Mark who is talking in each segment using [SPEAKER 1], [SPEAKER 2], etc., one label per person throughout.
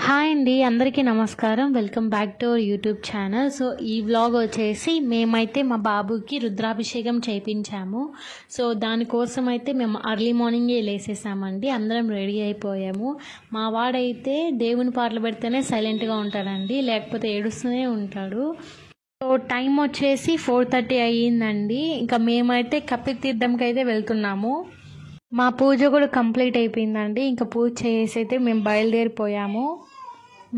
[SPEAKER 1] Hi అండి, అందరికీ నమస్కారం. Welcome back to our YouTube channel. So ఈ వ్లాగ్ వచ్చేసి మేమైతే మా బాబుకి రుద్రాభిషేకం చేయించాము. సో దానికోసం అయితే మేము అర్లీ మార్నింగే లేసేసామండి. అందరం రెడీ అయిపోయాము. మా వాడైతే దేవుని పాటలు పెడితేనే సైలెంట్గా ఉంటాడండి, లేకపోతే ఏడుస్తూనే ఉంటాడు. సో టైం వచ్చేసి 4:30 అయ్యిందండి. ఇంకా మేమైతే కపిల్ తీర్థంకి అయితే వెళ్తున్నాము. మా పూజ కూడా కంప్లీట్ అయిపోయిందండి. ఇంకా పూజ చేసి అయితే మేము బయలుదేరిపోయాము.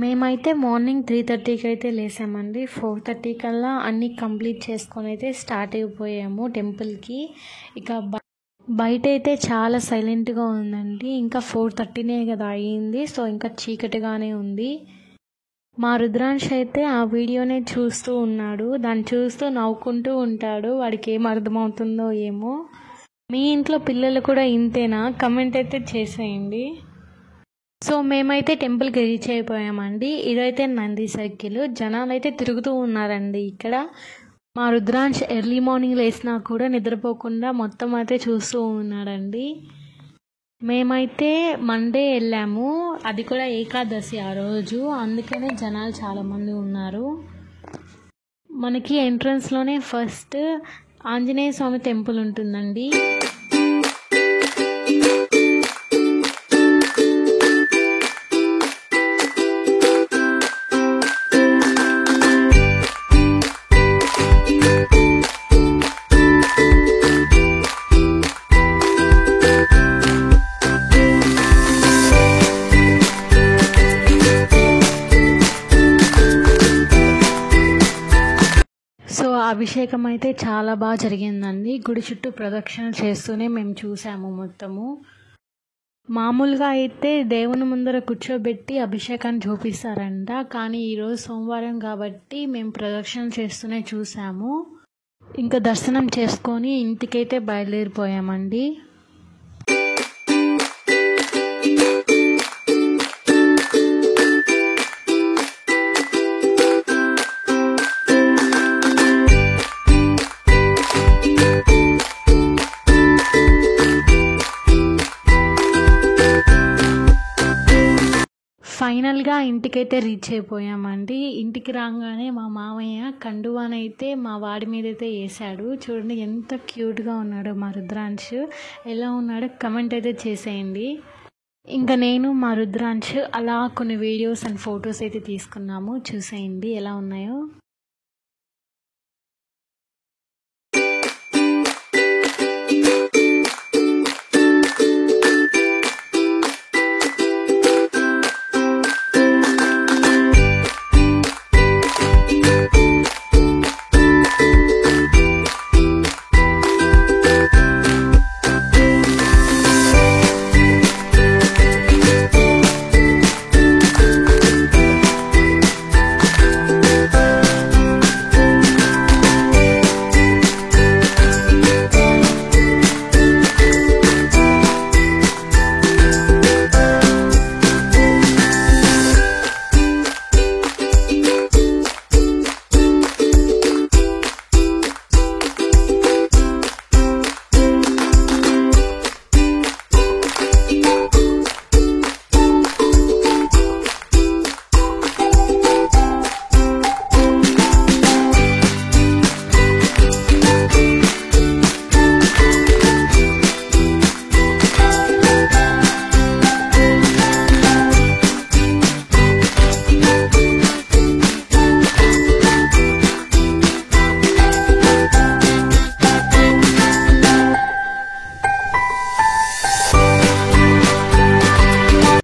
[SPEAKER 1] మేమైతే మార్నింగ్ 3:30కి అయితే లేసామండి. 4:30 కల్లా అన్నీ కంప్లీట్ చేసుకొని అయితే స్టార్ట్ అయిపోయాము టెంపుల్కి. ఇక బయట అయితే చాలా సైలెంట్గా ఉందండి. ఇంకా 4:30నే కదా అయ్యింది. సో ఇంకా చీకటిగానే ఉంది. మా రుద్రాంశ్ అయితే ఆ వీడియోనే చూస్తూ ఉన్నాడు. దాన్ని చూస్తూ నవ్వుకుంటూ ఉంటాడు. వాడికి ఏం అర్థమవుతుందో ఏమో. మీ ఇంట్లో పిల్లలు కూడా ఇంతేనా? కమెంట్ అయితే చేసేయండి. సో మేమైతే టెంపుల్కి రీచ్ అయిపోయామండి. ఇదైతే నంది సర్కిల్. జనాలు అయితే తిరుగుతూ ఉన్నారండి ఇక్కడ. మా రుద్రాంశ్ ఎర్లీ మార్నింగ్ లేసినా కూడా నిద్రపోకుండా మొత్తం అయితే చూస్తూ ఉన్నాడండి. మేమైతే మండే వెళ్ళాము, అది కూడా ఏకాదశి ఆ రోజు. అందుకనే జనాలు చాలామంది ఉన్నారు. మనకి ఎంట్రన్స్లోనే ఫస్ట్ ఆంజనేయ స్వామి టెంపుల్ ఉంటుందండి. సో అభిషేకం అయితే చాలా బాగా జరిగిందండి. గుడి చుట్టూ ప్రదక్షిణ చేస్తూనే మేము చూసాము మొత్తము. మామూలుగా అయితే దేవుని ముందర కూర్చోబెట్టి అభిషేకాన్ని చూపిస్తారంట, కానీ ఈరోజు సోమవారం కాబట్టి మేము ప్రదక్షిణ చేస్తూనే చూసాము. ఇంకా దర్శనం చేసుకొని ఇంటికైతే బయలుదేరిపోయామండి. ఫైనల్గా ఇంటికైతే రీచ్ అయిపోయామండి. ఇంటికి రాగానే మా మామయ్య కండువానైతే మా వాడి మీద అయితే వేసాడు. చూడండి ఎంత క్యూట్గా ఉన్నాడో మా రుద్రాంశ్. ఎలా ఉన్నాడో కమెంట్ అయితే చేసేయండి. ఇంకా నేను మా రుద్రాంశ్ అలా కొన్ని వీడియోస్ అండ్ ఫొటోస్ అయితే తీసుకున్నాము. చూసేయండి ఎలా ఉన్నాయో.